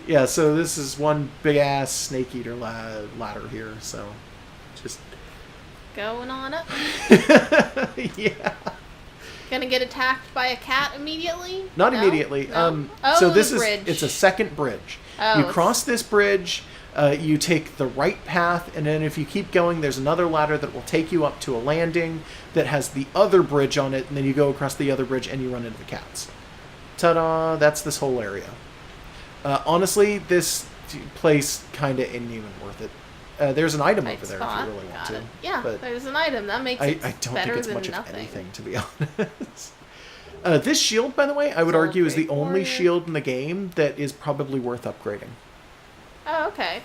Yeah, so this is one big ass snake eater ladder here. So, just Going on up. yeah. Gonna get attacked by a cat immediately? Not No? immediately. No? So Oh, this the is bridge. it's a second bridge. Oh, You it's- cross this bridge. You take the right path, and then if you keep going, there's another ladder that will take you up to a landing that has the other bridge on it, and then you go across the other bridge and you run into the cats. Ta-da! That's this whole area. Honestly, this place kind of isn't even worth it. There's an item Tight over there spot. if you really want Got to. it. Yeah, but there's an item. That makes I it don't better think it's than much nothing. of anything, to be honest. This shield, by the way, I would Soul argue is the Great only Warrior. shield in the game that is probably worth upgrading. Oh, okay.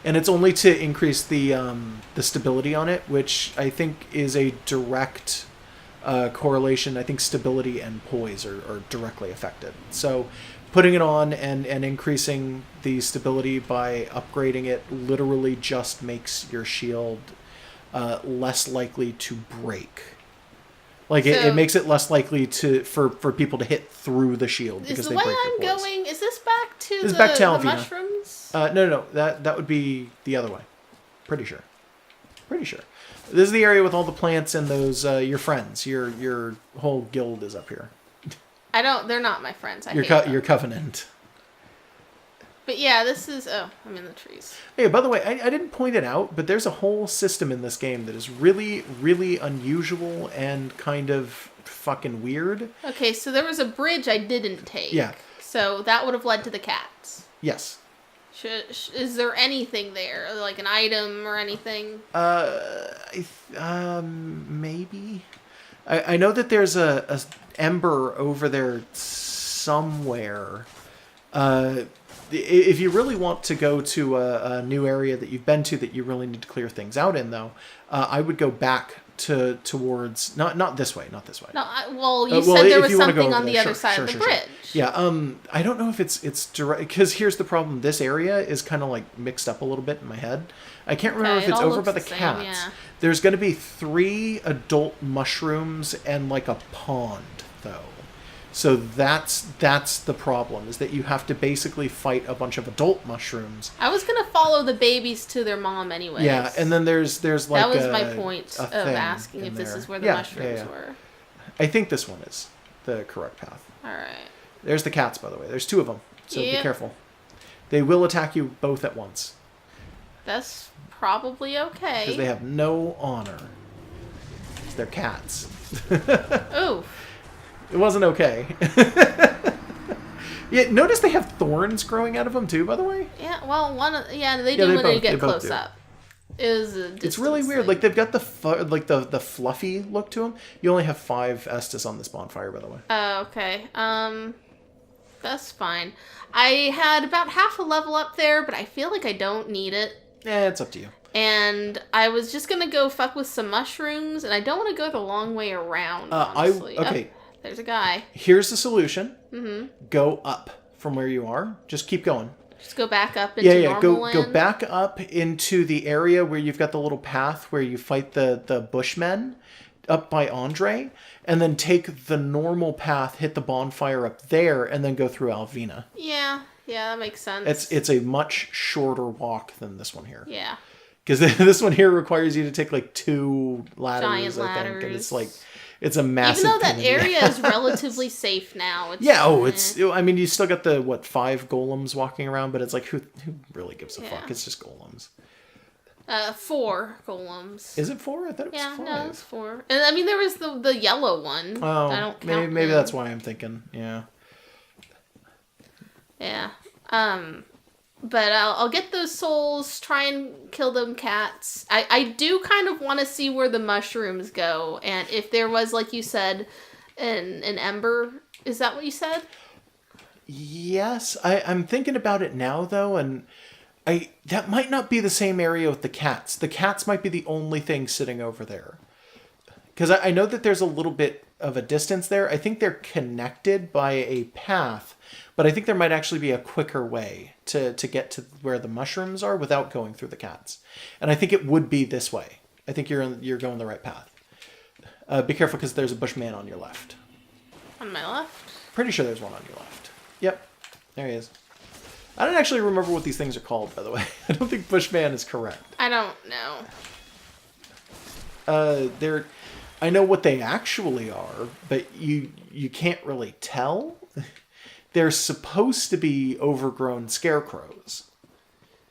And it's only to increase the stability on it, which I think is a direct correlation. I think stability and poise are directly affected. So putting it on and increasing the stability by upgrading it literally just makes your shield less likely to break. Like it So- makes it less likely for people to hit through the shield Is because the they way break I'm your poise. going, is this back to This is the, back to the Alvina. mushrooms? No, that would be the other way. Pretty sure. This is the area with all the plants and those your friends. Your whole guild is up here. They're not my friends. I hate them. Your covenant. But yeah, this is, I'm in the trees. Hey, by the way, I didn't point it out, but there's a whole system in this game that is really, really unusual and kind of fucking weird. Okay, so there was a bridge I didn't take. Yeah. So that would have led to the cats. Yes. Is there anything there? Like an item or anything? Maybe. I know that there's a ember over there somewhere. If you really want to go to a new area that you've been to that you really need to clear things out in, though, I would go back towards not this way. No, you Well, said there if was you wanna go something over on the there, other side of the bridge. Yeah, I don't know if it's direct, because here's the problem. This area is kind of like mixed up a little bit in my head. I can't remember Okay, if it it's all over looks by the the same, cats. yeah. There's going to be 3 adult mushrooms and like a pond, though. So that's the problem, is that you have to basically fight a bunch of adult mushrooms. I was gonna follow the babies to their mom anyways. Yeah, and then there's like that was my point a of thing asking in if this there. is where the Yeah, mushrooms yeah. were. I think this one is the correct path. All right. There's the cats, by the way. There's 2 of them, so be Yep. careful. They will attack you both at once That's probably okay. because they have no honor. 'Cause they're cats. Ooh. It wasn't okay. Yeah, notice they have thorns growing out of them too, by the way. Yeah, well, they Yeah, do they when they both- get they both close do. up. It was a It's really distance weird. thing. Like they've got the the fluffy look to them. You only have 5 Estus on this bonfire, by the way. Oh, okay. That's fine. I had about half a level up there, but I feel like I don't need it. It's up to you. And I was just gonna go fuck with some mushrooms, and I don't want to go the long way around. Honestly. Okay. Oh, there's a guy. Here's the solution. Mm-hmm. Go up from where you are. Just keep going. Just go back up into normal Go land. back up into the area where you've got the little path where you fight the Bushmen up by Andre, and then take the normal path, hit the bonfire up there, and then go through Alvina. Yeah, that makes sense. It's a much shorter walk than this one here. Yeah. Because this one here requires you to take like 2 ladders, Giant I think, and ladders. it's a massive. Even though that pain in the area ass. is relatively safe now. It's, Yeah, I mean, you still got the 5 golems walking around, but it's like who really gives a Yeah. fuck? It's just golems. 4 golems. Is it 4? I thought it was Yeah, 5. no, it's 4. And I mean, there was the yellow one. Oh, I don't count maybe him. that's why I'm thinking. Yeah. Yeah. But I'll get those souls, try and kill them cats. I do kind of want to see where the mushrooms go, and if there was, like you said, an ember. Is that what you said? Yes, I'm thinking about it now though, and that might not be the same area with the cats. The cats might be the only thing sitting over there. Because I know that there's a little bit of a distance there. I think they're connected by a path, but I think there might actually be a quicker way to get to where the mushrooms are without going through the cats. And I think it would be this way. I think you're going the right path. Be careful because there's a bushman on your left. On my left? Pretty sure there's one on your left. Yep, there he is. I don't actually remember what these things are called, by the way. I don't think Bushman is correct. I don't know. They're, I know what they actually are, but you can't really tell. They're supposed to be overgrown scarecrows.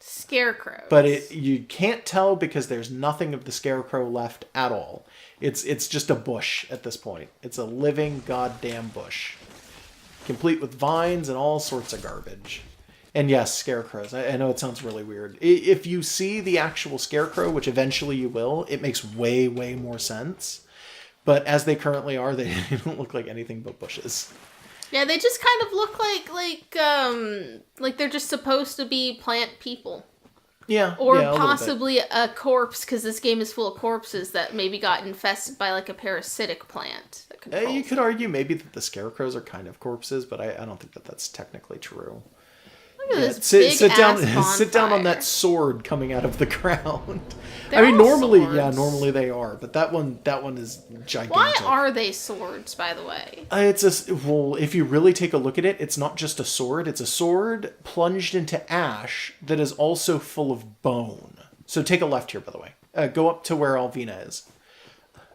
Scarecrows. But you can't tell because there's nothing of the scarecrow left at all. It's just a bush at this point. It's a living goddamn bush. Complete with vines and all sorts of garbage. And yes, scarecrows. I know it sounds really weird. If you see the actual scarecrow, which eventually you will, it makes way, way more sense. But as they currently are, they don't look like anything but bushes. Yeah, they just kind of look like they're just supposed to be plant people. Yeah. Or yeah, possibly a corpse, because this game is full of corpses that maybe got infested by like a parasitic plant. That you could argue maybe that the scarecrows are kind of corpses, but I don't think that that's technically true. Look at this Sit down on bonfire. that sword coming out of the ground. They're all normally swords. they are, but that one is gigantic. Why are they swords, by the way? Well, if you really take a look at it, it's not just a sword. It's a sword plunged into ash that is also full of bone. So take a left here, by the way. Go up to where Alvina is.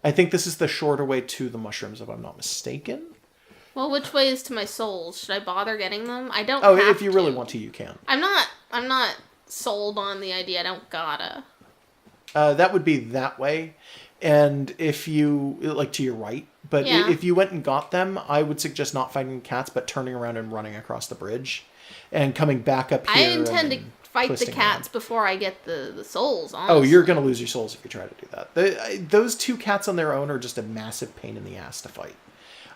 I think this is the shorter way to the mushrooms, if I'm not mistaken. Well, which way is to my souls? Should I bother getting them? I don't. Oh, have if you to. really want to, you can. I'm not sold on the idea. I don't gotta. That would be that way. And if you, like, to your right. But Yeah. if you went and got them, I would suggest not fighting cats, but turning around and running across the bridge. And coming back up I here. intend to fight the twisting cats around. before I get the souls, honestly. Oh, you're going to lose your souls if you try to do that. Those two cats on their own are just a massive pain in the ass to fight.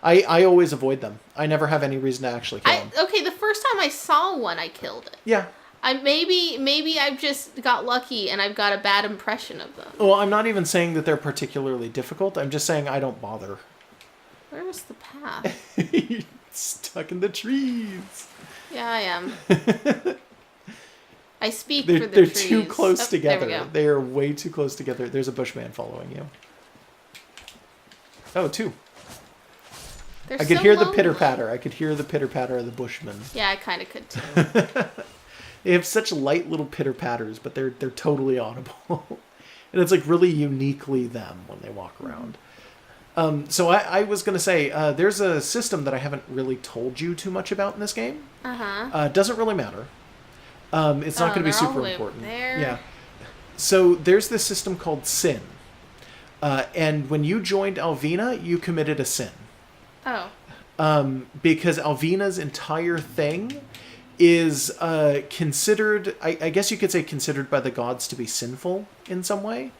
I always avoid them. I never have any reason to actually kill them. Okay, the first time I saw one, I killed it. Yeah. Maybe I've just got lucky and I've got a bad impression of them. Well, I'm not even saying that they're particularly difficult. I'm just saying I don't bother. Where's the path? You're stuck in the trees. Yeah, I am. I speak They're for the trees. too close Oh, there we together. go. They are way too close together. There's a bushman following you. Oh, two. They're I could so hear the lonely. pitter-patter. I could hear the pitter-patter of the bushmen. Yeah, I kind of could too. They have such light little pitter-patters, but they're totally audible. And it's like really uniquely them when they walk around. So I was going to say, there's a system that I haven't really told you too much about in this game. Uh-huh. Doesn't really matter. It's not going to be they're all super the way important. there. Yeah. So there's this system called Sin. And when you joined Alvina, you committed a sin. Oh. Because Alvina's entire thing is considered, I guess you could say considered by the gods to be sinful in some way.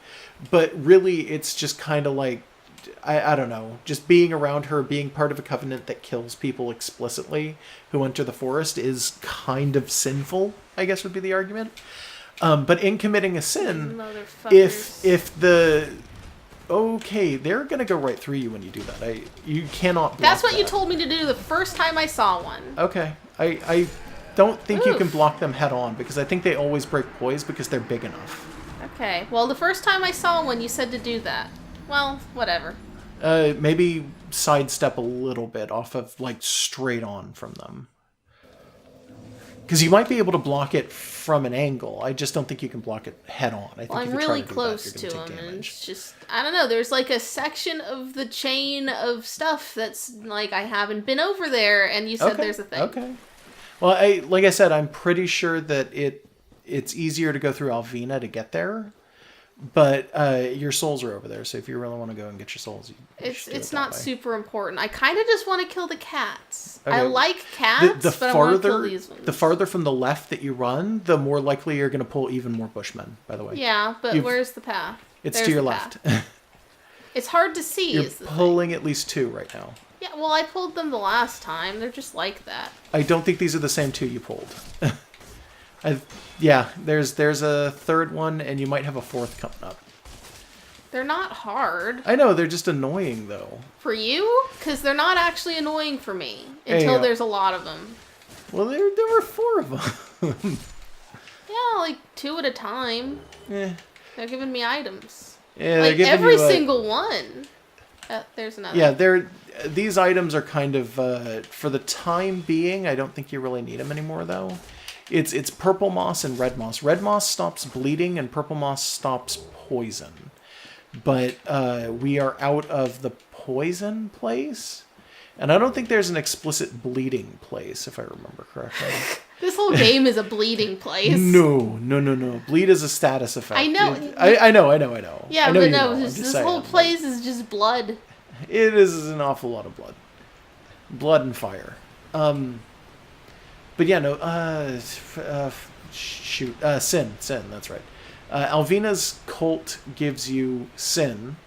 But really, it's just kind of like, I don't know, just being around her, being part of a covenant that kills people explicitly who enter the forest is kind of sinful, I guess would be the argument. But in committing a sin, Motherfuckers. if the... Okay, they're going to go right through you when you do that. You cannot block That's what you that. told me to do the first time I saw one. Okay. I don't think you can Oof. block them head on because I think they always break poise because they're big enough. Okay. Well, the first time I saw one, you said to do that. Well, whatever. Maybe sidestep a little bit off of, like, straight on from them. Because you might be able to block it from an angle. I just don't think you can block it head on. I think Well, if I'm you try really to do close that, to you're going him, to take and damage. it's just, I don't know, there's like a section of the chain of stuff that's like, I haven't been over there, and you said there's a thing. Okay. Well, like I said, I'm pretty sure that it's easier to go through Alvina to get there, but your souls are over there, so if you really want to go and get your souls, you should do It's it not that way. super important. I kind of just want to kill the cats. Okay. I like cats, The but I want to kill farther these ones. the farther from the left that you run, the more likely you're going to pull even more bushmen. By the way, Yeah, but You've- where's the path? it's There's to your the left. path. It's hard to see. You're Is the thing. pulling at least two right now. Yeah, well, I pulled them the last time. They're just like that. I don't think these are the same two you pulled. There's a third one, and you might have a fourth coming up. They're not hard I know they're just annoying though. for you, because they're not actually annoying for me until Yeah. there's a lot of them. Well, there were four of them. Yeah, like 2 at a time. Eh. They're giving me items. Yeah, they're Like giving every you a- single one. There's another. Yeah, these items are kind of for the time being. I don't think you really need them anymore, though. It's purple moss and red moss. Red moss stops bleeding, and purple moss stops poison. But we are out of the poison place, and I don't think there's an explicit bleeding place, if I remember correctly. This whole game is a bleeding place. No. Bleed is a status effect. I know. I know. Yeah, I know but you no, know. I'm this, just this saying, whole like, place is just blood. It is an awful lot of blood. Blood and fire. But yeah, no, Sin, that's right. Alvina's cult gives you Sin.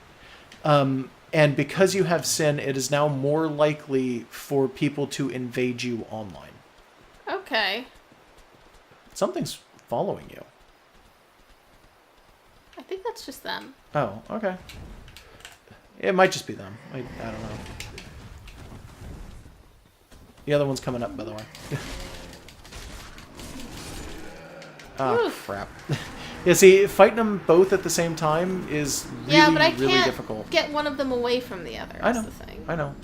And because you have Sin, it is now more likely for people to invade you online. Okay. Something's following you. I think that's just them. Oh, okay. It might just be them. I don't know. The other one's coming up, by the way. Oh, crap. Yeah, see, fighting them both at the same time is really, but I really can't difficult. get one of them away from the other. I That's know. the thing. I know.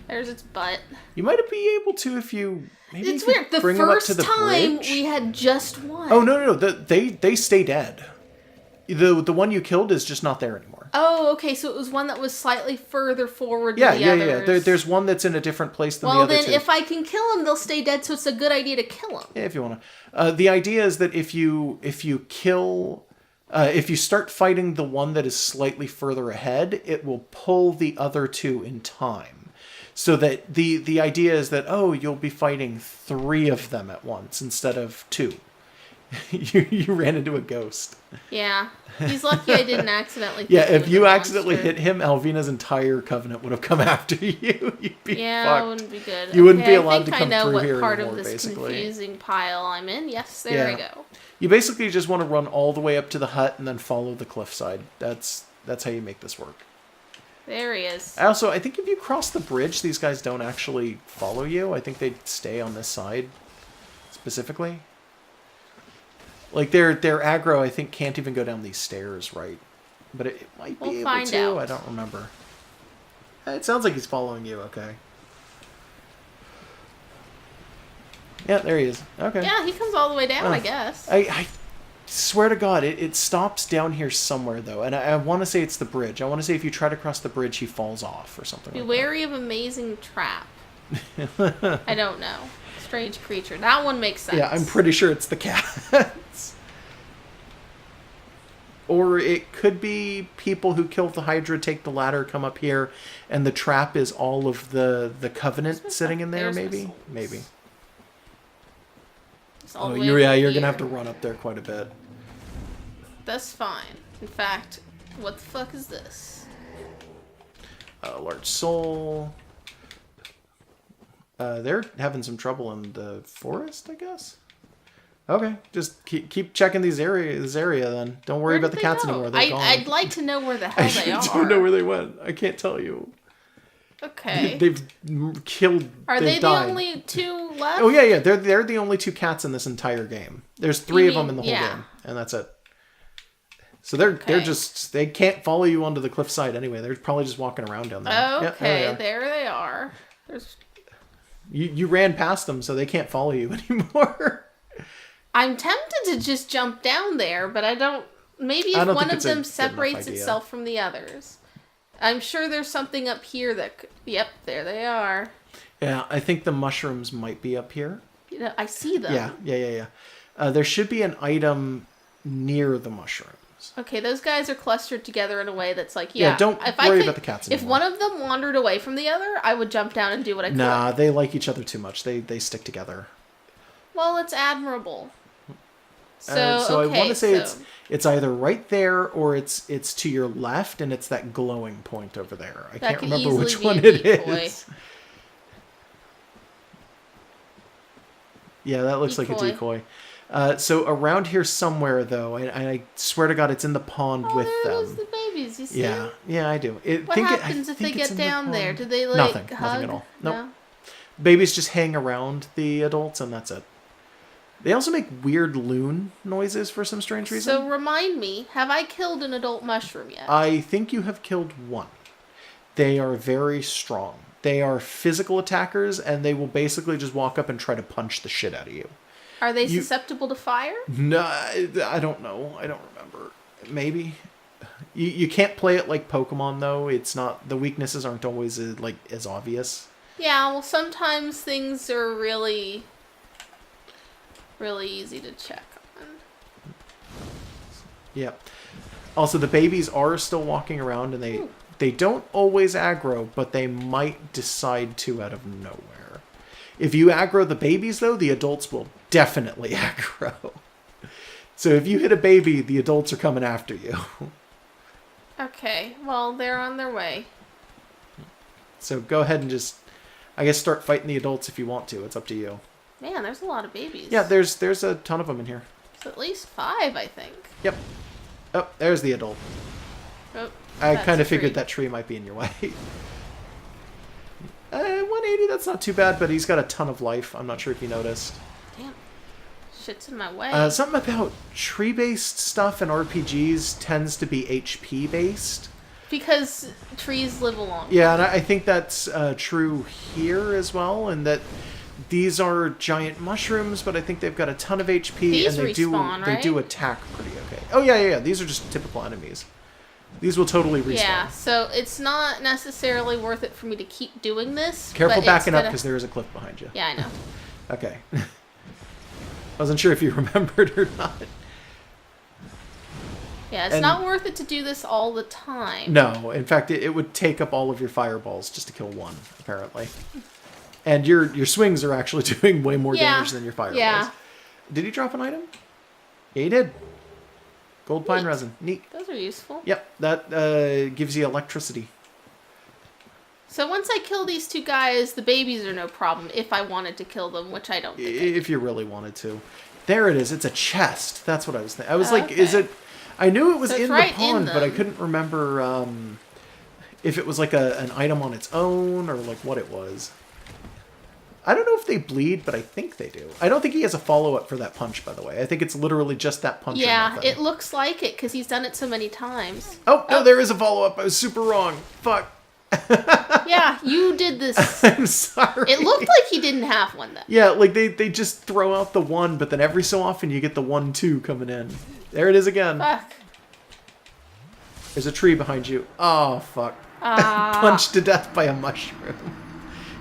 There's its butt. You might be able to if you... Maybe It's you could weird. The bring them up first to the time bridge. we had just one. Oh, no. They stay dead. The one you killed is just not there anymore. Oh, okay. So it was one that was slightly further forward Yeah, than the yeah. others. There's one that's in a different place than the Well, other then, two. if I can kill them, they'll stay dead. So it's a good idea to kill them. Yeah, if you want to. The idea is that if you kill... if you start fighting the one that is slightly further ahead, it will pull the other two in time. So that the idea is that, you'll be fighting 3 of them at once instead of 2. you ran into a ghost. Yeah. He's lucky I didn't accidentally. Yeah, think he if was you a accidentally monster. hit him, Alvina's entire covenant would have come after you. You'd be Yeah, fucked. that wouldn't be good. You wouldn't be Okay, allowed to I come think I know through what here part anymore, of this basically. confusing pile I'm in. Yes, there I Yeah. go. You basically just want to run all the way up to the hut and then follow the cliffside. That's how you make this work. There he is. Also, I think if you cross the bridge, these guys don't actually follow you. I think they stay on this side specifically. Like their aggro, I think, can't even go down these stairs, right? But it might be We'll able find to. out. I don't remember. It sounds like he's following you. Okay. Yeah, there he is. Okay. Yeah, he comes all the way down, Oh. I guess. I swear to God, it stops down here somewhere, though. And I want to say it's the bridge. I want to say if you try to cross the bridge, he falls off or something Be like wary of amazing trap. I don't know. Strange creature. That one makes sense. Yeah, I'm pretty sure it's the cats. Or it could be people who killed the Hydra take the ladder, come up here, and the trap is all of the Covenant sitting in there, There's maybe? missiles. Maybe. It's all Oh, the way you're over going to here. have to run up there quite a bit. That's fine. In fact, what the fuck is this? Large soul. They're having some trouble in the forest, I guess. Okay, just keep checking this area then. Don't worry Where about did the they cats go? anymore. They're gone. I'd like to know where the hell they I are. don't know where they went. I can't tell you. Okay. They've killed. Are they've they died. the only 2 left? Oh yeah. They're the only 2 cats in this entire game. There's 3 of them in the whole yeah. game, and that's it. So they're just they can't follow you onto the cliffside anyway. They're probably just walking around down there. Oh, Yeah, okay, there they are. There's... You ran past them, so they can't follow you anymore. I'm tempted to just jump down there, but I don't. Maybe I if don't one think of it's a them good enough separates idea. itself from the others. I'm sure there's something up here that. Yep, there they are. Yeah, I think the mushrooms might be up here. You know, I see them. Yeah. There should be an item near the mushrooms. Okay, those guys are clustered together in a way that's like, Yeah, yeah. don't if worry I could, about the cats If anymore. one of them wandered away from the other, I would jump down and do what I could. Nah, they like each other too much. They stick together. Well, it's admirable. So, I okay, want to say so it's either right there or it's to your left, and it's that glowing point over there. I That can't could remember which easily one be a it decoy. is. Yeah, that looks like a Decoy. decoy. So around here somewhere, though, I swear to God, it's in the pond Oh, with there goes them. the babies. You see? Yeah, I do. What happens if they get down there? Do they like Nothing hug? at all. Nope. No? Babies just hang around the adults, and that's it. They also make weird loon noises for some strange reason. So remind me, have I killed an adult mushroom yet? I think you have killed one. They are very strong. They are physical attackers, and they will basically just walk up and try to punch the shit out of you. Are they susceptible to fire? No, I don't know. I don't remember. Maybe. You can't play it like Pokemon though. It's not, the weaknesses aren't always like as obvious. Yeah, well, sometimes things are really, really easy to check on. Yeah. Also, the babies are still walking around, and they don't always aggro, but they might decide to out of nowhere. If you aggro the babies, though, the adults will definitely aggro. So if you hit a baby, the adults are coming after you. Okay, well, they're on their way. So go ahead and just, I guess, start fighting the adults if you want to. It's up to you. Man, there's a lot of babies. Yeah, there's a ton of them in here. So at least 5, I think. Yep. Oh, there's the adult. Oh, I that's kind a of figured tree. that tree might be in your way. 180, that's not too bad, but he's got a ton of life. I'm not sure if you noticed. Damn. Shit's in my way. Something about tree-based stuff in RPGs tends to be HP-based. Because trees live a long time. Yeah, and I think that's true here as well, and that these are giant mushrooms, but I think they've got a ton of HP, These and respawn, they do right? attack pretty okay. Oh, yeah. These are just typical enemies. These will totally respawn. Yeah, so it's not necessarily worth it for me to keep doing this. Careful but backing it's up, gonna- because there is a cliff behind you. Yeah, I know. Okay. I wasn't sure if you remembered or not. Yeah, it's And- not worth it to do this all the time. No, in fact, it would take up all of your fireballs just to kill one, apparently. And your swings are actually doing way more damage than your fireballs. Yeah. Did he drop an item? Yeah, he did. Gold pine Neat. resin. Neat. Those are useful. Yep, that gives you electricity. So once I kill these 2 guys, the babies are no problem if I wanted to kill them, which I don't think I do. If you really wanted to. There it is. It's a chest. That's what I was thinking. I was like, Okay. is it... I knew it was So it's in right the pond, in but I them. couldn't remember if it was like an item on its own or like what it was. I don't know if they bleed, but I think they do. I don't think he has a follow-up for that punch, by the way. I think it's literally just that punch. or Yeah, nothing. it looks like it because he's done it so many times. Oh, no, there is a follow-up. I was super wrong. Fuck. Yeah, you did this. I'm sorry. It looked like he didn't have one then. Yeah, like they just throw out the 1, but then every so often you get the 1-2 coming in. There it is again. Fuck. There's a tree behind you. Oh, fuck. Punched to death by a mushroom.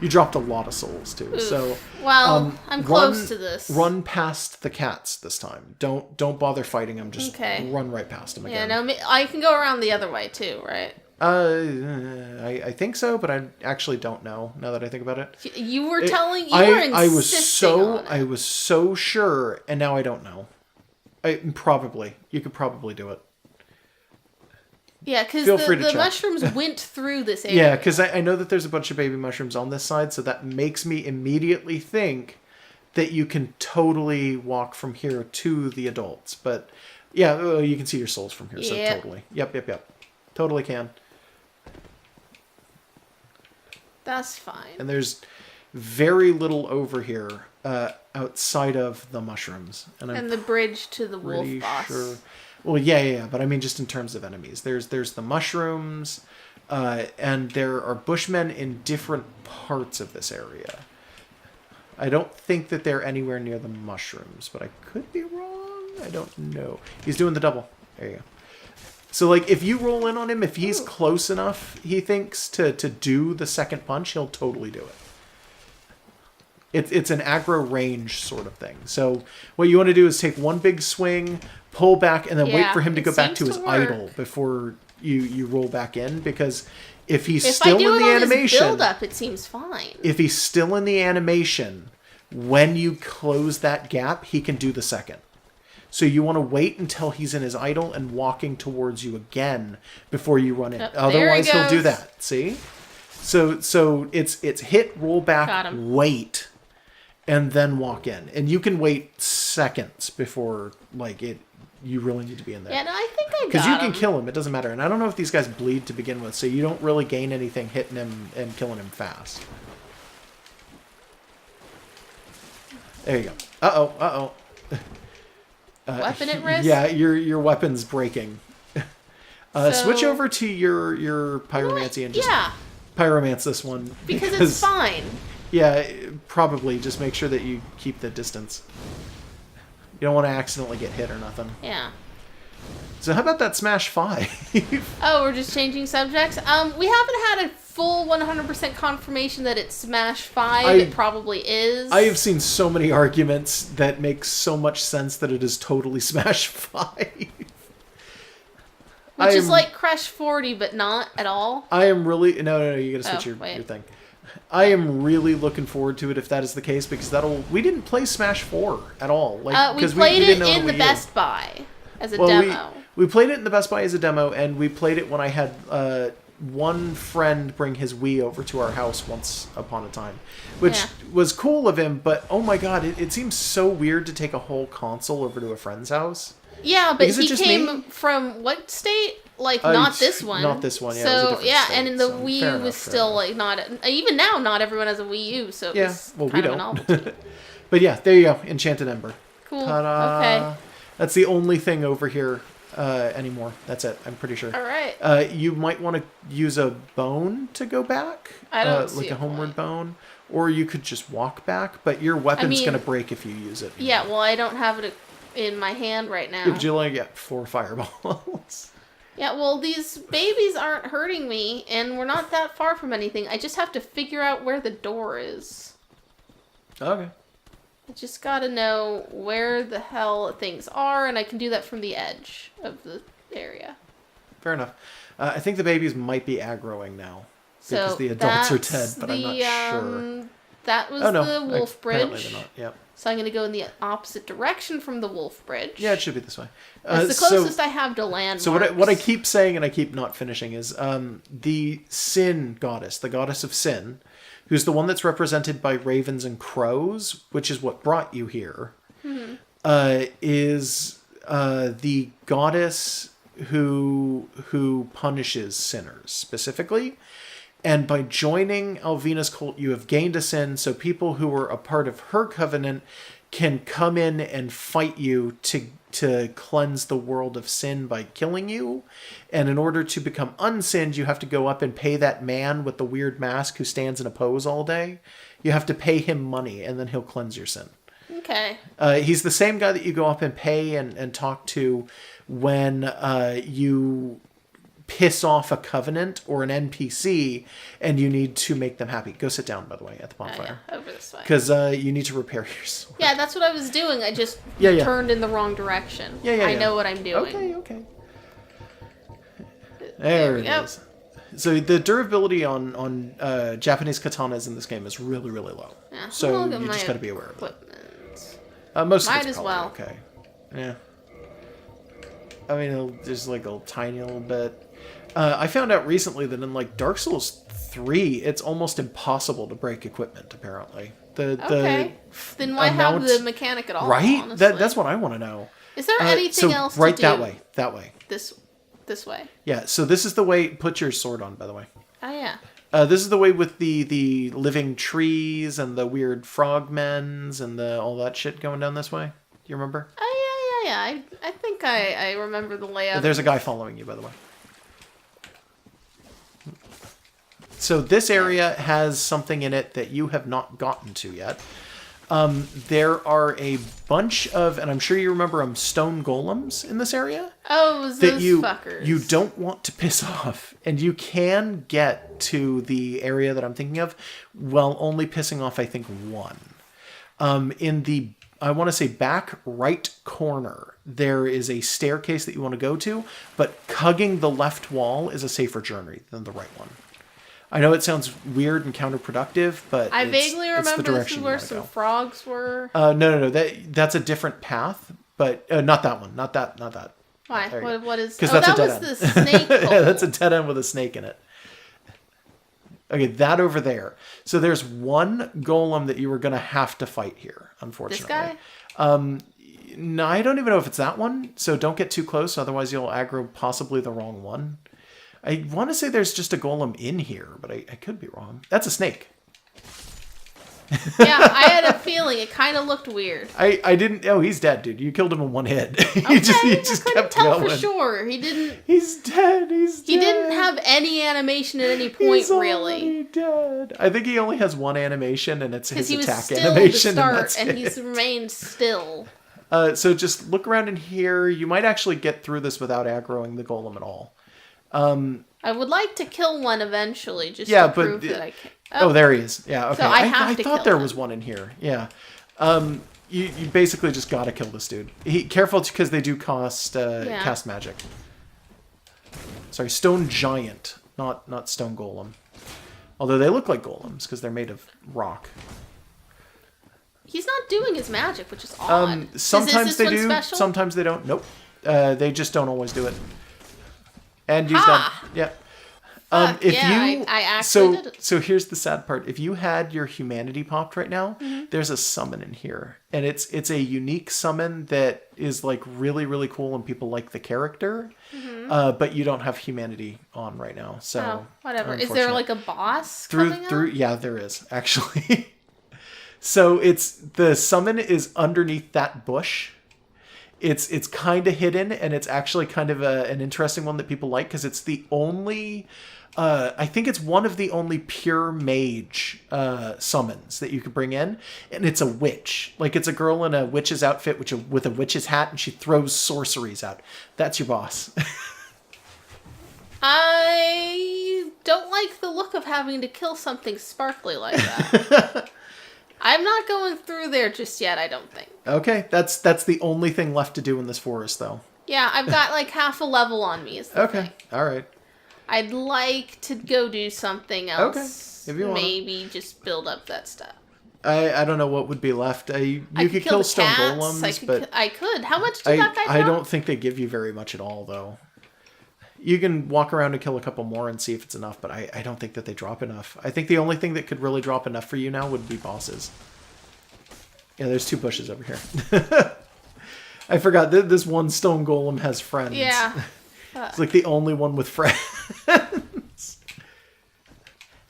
You dropped a lot of souls, too. Oof. So, Well, I'm close run- to this. Run past the cats this time. Don't bother fighting them. Just Okay. run right past them Yeah, again. no, I can go around the other way too, right? I think so, but I actually don't know. Now that I think about it, You were telling you I were insisting on it. I was so sure, and now I don't know. Probably you could probably do it. Yeah, because Feel free to the check. mushrooms went through this area. Yeah, because I know that there's a bunch of baby mushrooms on this side, so that makes me immediately think that you can totally walk from here to the adults. But yeah, you can see your souls from here, so Yep. totally. Yep. Totally can. That's fine. And there's very little over here outside of the mushrooms. And I'm And the bridge to the wolf pretty boss. sure. Well, yeah, but I mean just in terms of enemies. There's the mushrooms, and there are bushmen in different parts of this area. I don't think that they're anywhere near the mushrooms, but I could be wrong. I don't know. He's doing the double. There you go. So, like, if you roll in on him, if he's close enough, he thinks, to do the second punch, he'll totally do it. It's an aggro range sort of thing. So what you want to do is take one big swing, pull back, and then wait Yeah, for him to it go back to seems his to work. idle before you roll back in. Because if he's If still I do in it the on his animation, build up, it seems fine. if he's still in the animation, when you close that gap, he can do the second. So you want to wait until he's in his idle and walking towards you again before you run in. Yep, there Otherwise, he he'll do goes. that. See? So it's hit, roll Got back, him. wait, and then walk in. And you can wait seconds before you really need to be in there. Yeah, no, I think I got Because you can him. kill him, it doesn't matter. And I don't know if these guys bleed to begin with, so you don't really gain anything hitting him and killing him fast. There you go. Uh-oh. Weapon at risk? Yeah, your weapon's breaking. Switch So- over to your pyromancy and just Yeah, pyromance this one. because it's fine. Yeah, probably. Just make sure that you keep the distance. You don't want to accidentally get hit or nothing. Yeah. So how about that Smash 5? Oh, we're just changing subjects? We haven't had a full 100% confirmation that it's Smash 5. It probably is. I have seen so many arguments that make so much sense that it is totally Smash 5. Which is like Crush 40, but not at all. I am really... No, you gotta switch your thing. I am really looking forward to it if that is the case, because that'll... We didn't play Smash 4 at all. Like, we played it in the Best Buy as a demo. We played it in the Best Buy as a demo, and we played it when I had one friend bring his Wii over to our house once upon a time, which was cool of him, but oh my god, it seems so weird to take a whole console over to a friend's house. Yeah, but he came from what state? Like, not this one. Not this one, yeah. So, and the Wii was still, like, not... Even now, not everyone has a Wii U, so it was kind of a novelty. But yeah, there you go. Enchanted Ember. Cool. Ta-da. Okay. That's the only thing over here anymore. That's it, I'm pretty sure. All right. You might want to use a bone to go back. I don't see like a homeward bone. Or you could just walk back, but your weapon's going to break if you use it. Yeah, well, I don't have it in my hand right now. But you only get 4 fireballs. Yeah, well, these babies aren't hurting me, and we're not that far from anything. I just have to figure out where the door is. Okay. I just gotta know where the hell things are, and I can do that from the edge of the area. Fair enough. I think the babies might be aggroing now. So because the adults are dead, but I'm not sure. That was the Wolf Bridge. Apparently they're not, yep. So I'm going to go in the opposite direction from the Wolf Bridge. Yeah, it should be this way. It's the closest I have to landmarks. So what I keep saying and I keep not finishing is the Sin goddess, the goddess of sin, who's the one that's represented by ravens and crows, which is what brought you here, is the goddess who punishes sinners specifically. And by joining Alvina's cult, you have gained a sin, so people who were a part of her covenant can come in and fight you to cleanse the world of sin by killing you. And in order to become unsinned, you have to go up and pay that man with the weird mask who stands in a pose all day. You have to pay him money, and then he'll cleanse your sin. Okay. He's the same guy that you go up and pay and talk to when you piss off a covenant or an NPC and you need to make them happy. Go sit down, by the way, at the bonfire. Yeah, over this way. Because you need to repair your sword. Yeah, that's what I was doing. I just turned in the wrong direction. I know what I'm doing. Okay. There it is. So the durability on Japanese katanas in this game is really, really low. Yeah, so you just got to be aware of it. Might Most of it's as probably well. Okay. Yeah. I mean, just like a tiny little bit. I found out recently that in like Dark Souls 3, it's almost impossible to break equipment. Apparently, then why have the mechanic at all? Right? That's what I want to know. Is there anything else? Right, to do? that way. This way. Yeah. So this is the way. Put your sword on, by the way. Oh yeah. This is the way with the living trees and the weird frogmens and all that shit going down this way. Do you remember? Oh yeah. I think I remember the layout. There's a guy following you, by the way. So this area has something in it that you have not gotten to yet. There are a bunch of, and I'm sure you remember them, stone golems in this area. Oh, those fuckers. You don't want to piss off. And you can get to the area that I'm thinking of while only pissing off, I think, one. In the, I want to say, back right corner, there is a staircase that you want to go to, but cugging the left wall is a safer journey than the right one. I know it sounds weird and counterproductive, but I vaguely remember this is where some go. frogs were. No. That's a different path, but not that one. Not that. Why? What is? Because that's a dead end. The snake hole. Yeah, that's a dead end with a snake in it. Okay, that over there. So there's one golem that you were going to have to fight here, unfortunately. This guy? No, I don't even know if it's that one, so don't get too close, otherwise you'll aggro possibly the wrong one. I want to say there's just a golem in here, but I could be wrong. That's a snake. Yeah, I had a feeling. It kind of looked weird. I didn't... Oh, he's dead, dude. You killed him in one hit. Okay, he just kept tell going. For sure. He didn't... He's dead. He didn't have any animation at any point, he's really. Dead. I think he only has one animation, and it's his attack animation. animation. Because he was still to start, and he's remained still. So just look around in here. You might actually get through this without aggroing the golem at all. I would like to kill one eventually, just Yeah, to but prove that I can. Oh, there he is. Yeah, okay. So I have to thought kill there him. was one in here. Yeah. You basically just gotta kill this dude. Careful, because they do cast magic. Sorry, stone giant, not stone golem. Although they look like golems because they're made of rock. He's not doing his magic, which is odd. Sometimes is they this do. one special? Sometimes they don't. Nope. They just don't always do it. And use Ha! that. Yeah. Fuck, If yeah, you I actually did it. so here's the sad part. If you had your humanity popped right now, Mm-hmm. there's a summon in here, and it's a unique summon that is like really really cool, and people like the character. But you don't have humanity on right now, so Oh, whatever. Is there unfortunate. like a boss through coming through? out? Yeah, there is actually. So it's the summon is underneath that bush. It's kind of hidden, and it's actually kind of an interesting one that people like because it's the only. I think it's one of the only pure mage summons that you could bring in, and it's a witch. Like it's a girl in a witch's outfit, with a witch's hat, and she throws sorceries out. That's your boss. I don't like the look of having to kill something sparkly like that. I'm not going through there just yet, I don't think. Okay, that's the only thing left to do in this forest, though. Yeah, I've got like half a level on me is the Okay, thing. all right. I'd like to go do something else. if you wanna. Maybe just build up that stuff. I don't know what would be left. You I could kill the stone cats. golems, but I could. How much did that guy I drop? don't think they give you very much at all, though. You can walk around and kill a couple more and see if it's enough, but I don't think that they drop enough. I think the only thing that could really drop enough for you now would be bosses. Yeah, there's 2 bushes over here. I forgot that this one stone golem has friends. Yeah. It's like the only one with friends.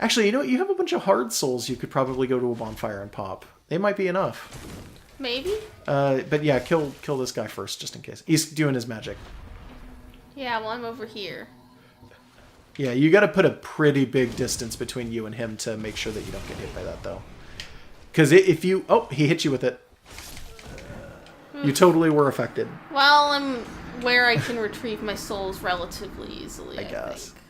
Actually, you know what? You have a bunch of hard souls you could probably go to a bonfire and pop. They might be enough. Maybe? But yeah, kill this guy first, just in case. He's doing his magic. Yeah, well, I'm over here. Yeah, you got to put a pretty big distance between you and him to make sure that you don't get hit by that, though. Because if you... Oh, he hit you with it. You totally were affected. Well, I'm where I can retrieve my souls relatively easily, I guess. think.